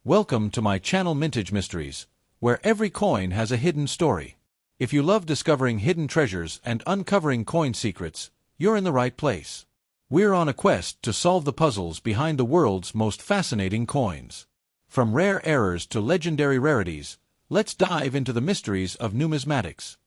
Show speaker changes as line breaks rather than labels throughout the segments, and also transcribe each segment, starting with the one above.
Welcome to my channel Mintage Mysteries, where every coin has a hidden story. If you love discovering hidden treasures and uncovering coin secrets, you're in the right place. We're on a quest to solve the puzzles behind the world's most fascinating coins. From rare errors to legendary rarities, let's dive into the mysteries of numismatics.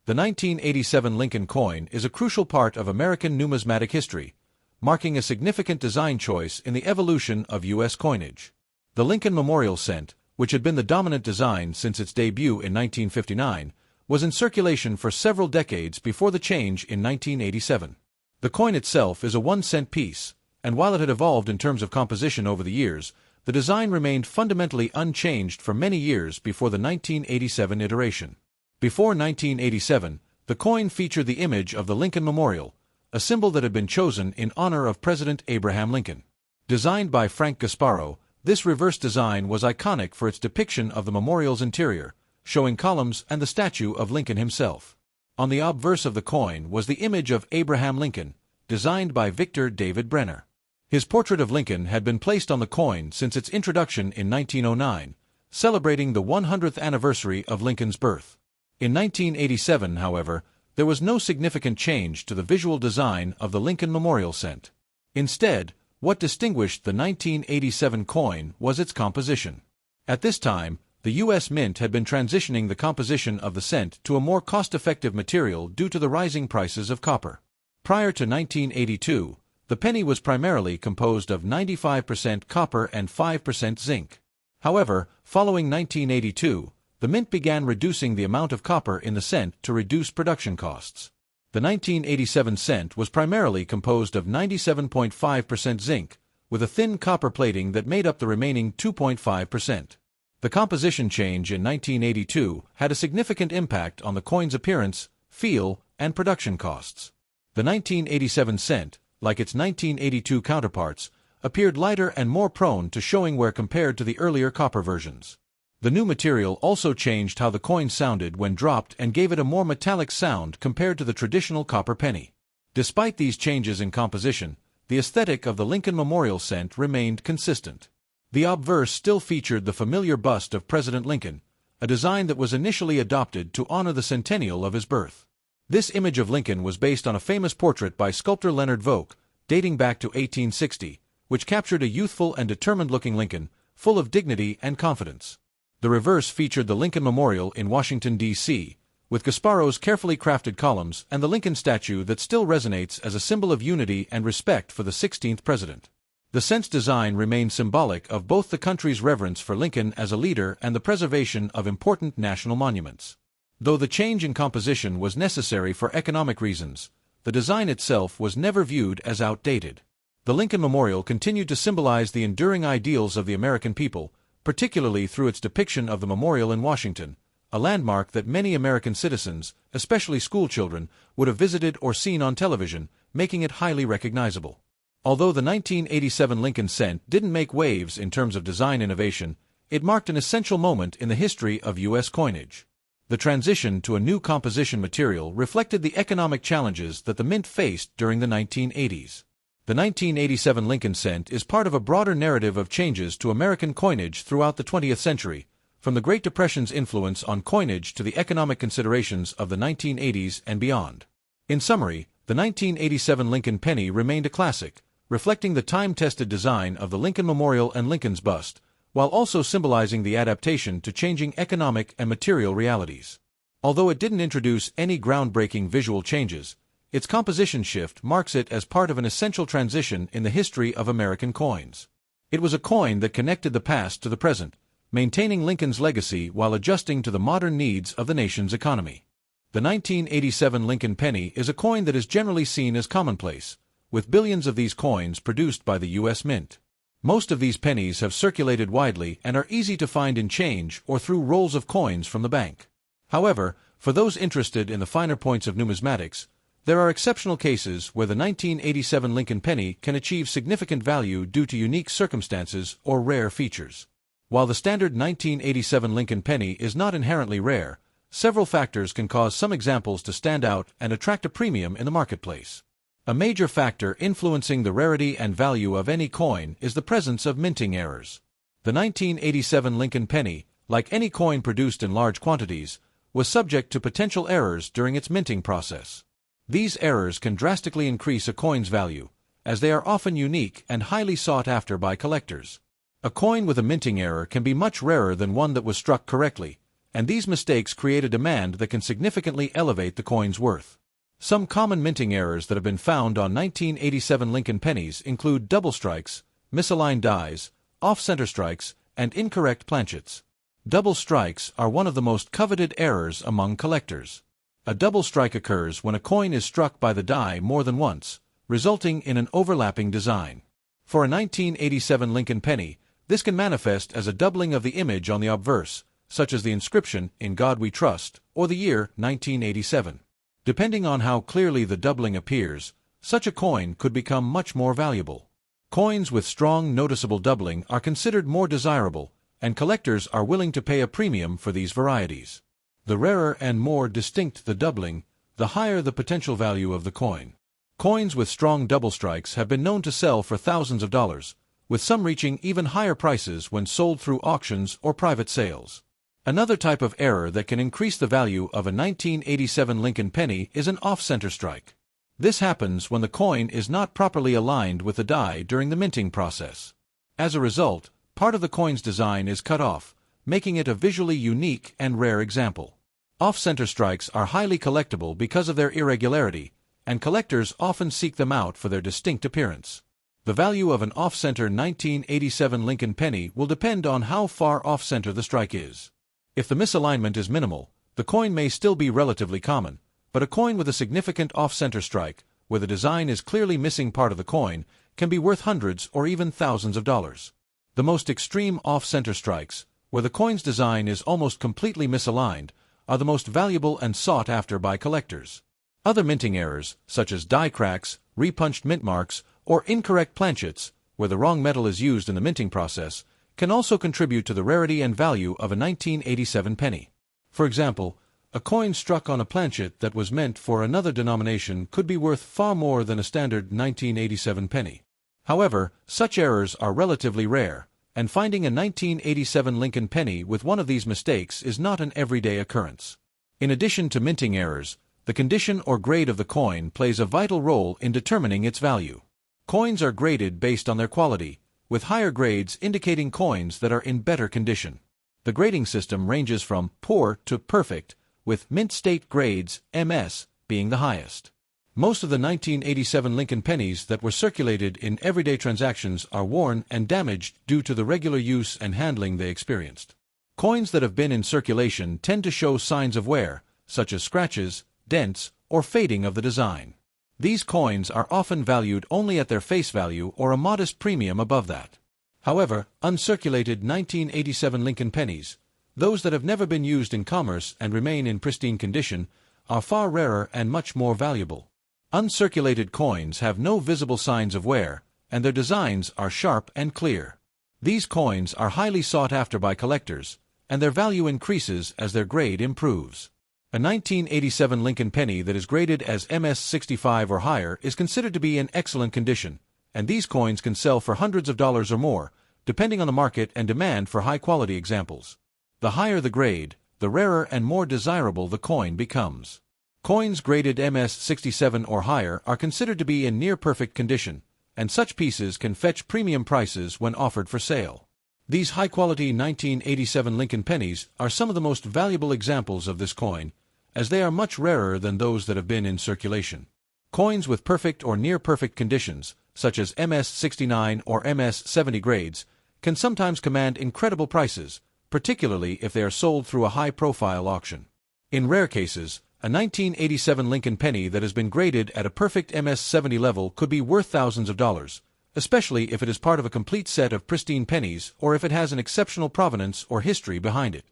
The 1987 Lincoln coin is a crucial part of American numismatic history, marking a significant design choice in the evolution of U.S. coinage. The Lincoln Memorial Cent, which had been the dominant design since its debut in 1959, was in circulation for several decades before the change in 1987. The coin itself is a 1-cent piece, and while it had evolved in terms of composition over the years, the design remained fundamentally unchanged for many years before the 1987 iteration. Before 1987, the coin featured the image of the Lincoln Memorial, a symbol that had been chosen in honor of President Abraham Lincoln. Designed by Frank Gasparo, this reverse design was iconic for its depiction of the memorial's interior, showing columns and the statue of Lincoln himself. On the obverse of the coin was the image of Abraham Lincoln, designed by Victor David Brenner. His portrait of Lincoln had been placed on the coin since its introduction in 1909, celebrating the 100th anniversary of Lincoln's birth. In 1987, however, there was no significant change to the visual design of the Lincoln Memorial Cent. Instead, what distinguished the 1987 coin was its composition. At this time, the U.S. Mint had been transitioning the composition of the cent to a more cost-effective material due to the rising prices of copper. Prior to 1982, the penny was primarily composed of 95% copper and 5% zinc. However, following 1982, the Mint began reducing the amount of copper in the cent to reduce production costs. The 1987 cent was primarily composed of 97.5% zinc, with a thin copper plating that made up the remaining 2.5%. The composition change in 1982 had a significant impact on the coin's appearance, feel, and production costs. The 1987 cent, like its 1982 counterparts, appeared lighter and more prone to showing wear compared to the earlier copper versions. The new material also changed how the coin sounded when dropped and gave it a more metallic sound compared to the traditional copper penny. Despite these changes in composition, the aesthetic of the Lincoln Memorial Cent remained consistent. The obverse still featured the familiar bust of President Lincoln, a design that was initially adopted to honor the centennial of his birth. This image of Lincoln was based on a famous portrait by sculptor Leonard Vogt, dating back to 1860, which captured a youthful and determined-looking Lincoln, full of dignity and confidence. The reverse featured the Lincoln Memorial in Washington, D.C., with Gasparo's carefully crafted columns and the Lincoln statue that still resonates as a symbol of unity and respect for the 16th president. The cent's design remained symbolic of both the country's reverence for Lincoln as a leader and the preservation of important national monuments. Though the change in composition was necessary for economic reasons, the design itself was never viewed as outdated. The Lincoln Memorial continued to symbolize the enduring ideals of the American people, particularly through its depiction of the memorial in Washington, a landmark that many American citizens, especially schoolchildren, would have visited or seen on television, making it highly recognizable. Although the 1987 Lincoln Cent didn't make waves in terms of design innovation, it marked an essential moment in the history of U.S. coinage. The transition to a new composition material reflected the economic challenges that the Mint faced during the 1980s. The 1987 Lincoln Cent is part of a broader narrative of changes to American coinage throughout the 20th century, from the Great Depression's influence on coinage to the economic considerations of the 1980s and beyond. In summary, the 1987 Lincoln penny remained a classic, reflecting the time-tested design of the Lincoln Memorial and Lincoln's bust, while also symbolizing the adaptation to changing economic and material realities. Although it didn't introduce any groundbreaking visual changes, its composition shift marks it as part of an essential transition in the history of American coins. It was a coin that connected the past to the present, maintaining Lincoln's legacy while adjusting to the modern needs of the nation's economy. The 1987 Lincoln penny is a coin that is generally seen as commonplace, with billions of these coins produced by the U.S. Mint. Most of these pennies have circulated widely and are easy to find in change or through rolls of coins from the bank. However, for those interested in the finer points of numismatics, there are exceptional cases where the 1987 Lincoln penny can achieve significant value due to unique circumstances or rare features. While the standard 1987 Lincoln penny is not inherently rare, several factors can cause some examples to stand out and attract a premium in the marketplace. A major factor influencing the rarity and value of any coin is the presence of minting errors. The 1987 Lincoln penny, like any coin produced in large quantities, was subject to potential errors during its minting process. These errors can drastically increase a coin's value, as they are often unique and highly sought after by collectors. A coin with a minting error can be much rarer than one that was struck correctly, and these mistakes create a demand that can significantly elevate the coin's worth. Some common minting errors that have been found on 1987 Lincoln pennies include double strikes, misaligned dies, off-center strikes, and incorrect planchets. Double strikes are one of the most coveted errors among collectors. A double strike occurs when a coin is struck by the die more than once, resulting in an overlapping design. For a 1987 Lincoln penny, this can manifest as a doubling of the image on the obverse, such as the inscription, "In God We Trust," or the year 1987. Depending on how clearly the doubling appears, such a coin could become much more valuable. Coins with strong noticeable doubling are considered more desirable, and collectors are willing to pay a premium for these varieties. The rarer and more distinct the doubling, the higher the potential value of the coin. Coins with strong double strikes have been known to sell for thousands of dollars, with some reaching even higher prices when sold through auctions or private sales. Another type of error that can increase the value of a 1987 Lincoln penny is an off-center strike. This happens when the coin is not properly aligned with the die during the minting process. As a result, part of the coin's design is cut off, making it a visually unique and rare example. Off-center strikes are highly collectible because of their irregularity, and collectors often seek them out for their distinct appearance. The value of an off-center 1987 Lincoln penny will depend on how far off-center the strike is. If the misalignment is minimal, the coin may still be relatively common, but a coin with a significant off-center strike, where the design is clearly missing part of the coin, can be worth hundreds or even thousands of dollars. The most extreme off-center strikes, where the coin's design is almost completely misaligned, are the most valuable and sought after by collectors. Other minting errors, such as die cracks, repunched mint marks, or incorrect planchets, where the wrong metal is used in the minting process, can also contribute to the rarity and value of a 1987 penny. For example, a coin struck on a planchet that was meant for another denomination could be worth far more than a standard 1987 penny. However, such errors are relatively rare, and finding a 1987 Lincoln penny with one of these mistakes is not an everyday occurrence. In addition to minting errors, the condition or grade of the coin plays a vital role in determining its value. Coins are graded based on their quality, with higher grades indicating coins that are in better condition. The grading system ranges from poor to perfect, with mint state grades, MS, being the highest. Most of the 1987 Lincoln pennies that were circulated in everyday transactions are worn and damaged due to the regular use and handling they experienced. Coins that have been in circulation tend to show signs of wear, such as scratches, dents, or fading of the design. These coins are often valued only at their face value or a modest premium above that. However, uncirculated 1987 Lincoln pennies, those that have never been used in commerce and remain in pristine condition, are far rarer and much more valuable. Uncirculated coins have no visible signs of wear, and their designs are sharp and clear. These coins are highly sought after by collectors, and their value increases as their grade improves. A 1987 Lincoln penny that is graded as MS-65 or higher is considered to be in excellent condition, and these coins can sell for hundreds of dollars or more, depending on the market and demand for high-quality examples. The higher the grade, the rarer and more desirable the coin becomes. Coins graded MS-67 or higher are considered to be in near-perfect condition, and such pieces can fetch premium prices when offered for sale. These high-quality 1987 Lincoln pennies are some of the most valuable examples of this coin, as they are much rarer than those that have been in circulation. Coins with perfect or near-perfect conditions, such as MS-69 or MS-70 grades, can sometimes command incredible prices, particularly if they are sold through a high-profile auction. In rare cases, a 1987 Lincoln penny that has been graded at a perfect MS-70 level could be worth thousands of dollars, especially if it is part of a complete set of pristine pennies or if it has an exceptional provenance or history behind it.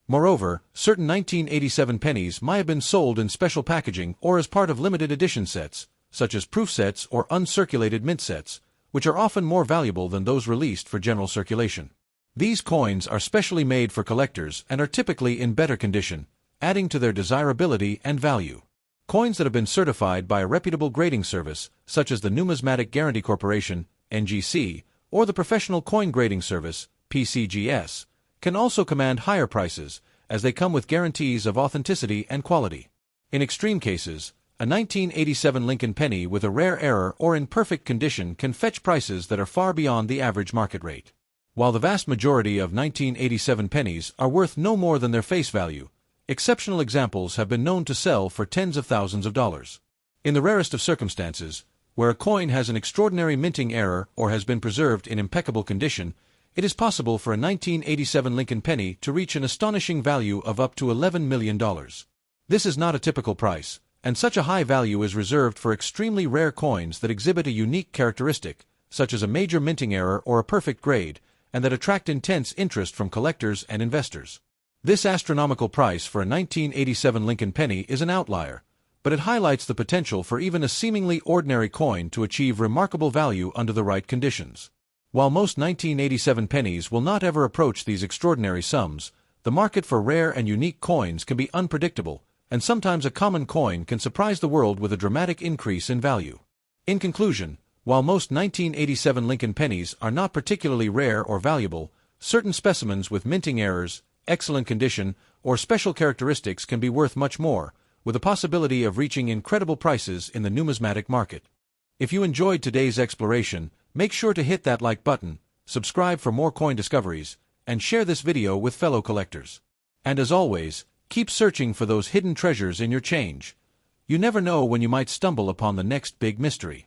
Moreover, certain 1987 pennies might have been sold in special packaging or as part of limited edition sets, such as proof sets or uncirculated mint sets, which are often more valuable than those released for general circulation. These coins are specially made for collectors and are typically in better condition, adding to their desirability and value. Coins that have been certified by a reputable grading service, such as the Numismatic Guarantee Corporation, NGC, or the Professional Coin Grading Service, PCGS, can also command higher prices, as they come with guarantees of authenticity and quality. In extreme cases, a 1987 Lincoln penny with a rare error or in perfect condition can fetch prices that are far beyond the average market rate. While the vast majority of 1987 pennies are worth no more than their face value, exceptional examples have been known to sell for tens of thousands of dollars. In the rarest of circumstances, where a coin has an extraordinary minting error or has been preserved in impeccable condition, it is possible for a 1987 Lincoln penny to reach an astonishing value of up to $11 million. This is not a typical price, and such a high value is reserved for extremely rare coins that exhibit a unique characteristic, such as a major minting error or a perfect grade, and that attract intense interest from collectors and investors. This astronomical price for a 1987 Lincoln penny is an outlier, but it highlights the potential for even a seemingly ordinary coin to achieve remarkable value under the right conditions. While most 1987 pennies will not ever approach these extraordinary sums, the market for rare and unique coins can be unpredictable, and sometimes a common coin can surprise the world with a dramatic increase in value. In conclusion, while most 1987 Lincoln pennies are not particularly rare or valuable, certain specimens with minting errors, excellent condition, or special characteristics can be worth much more, with a possibility of reaching incredible prices in the numismatic market. If you enjoyed today's exploration, make sure to hit that like button, subscribe for more coin discoveries, and share this video with fellow collectors. And as always, keep searching for those hidden treasures in your change. You never know when you might stumble upon the next big mystery.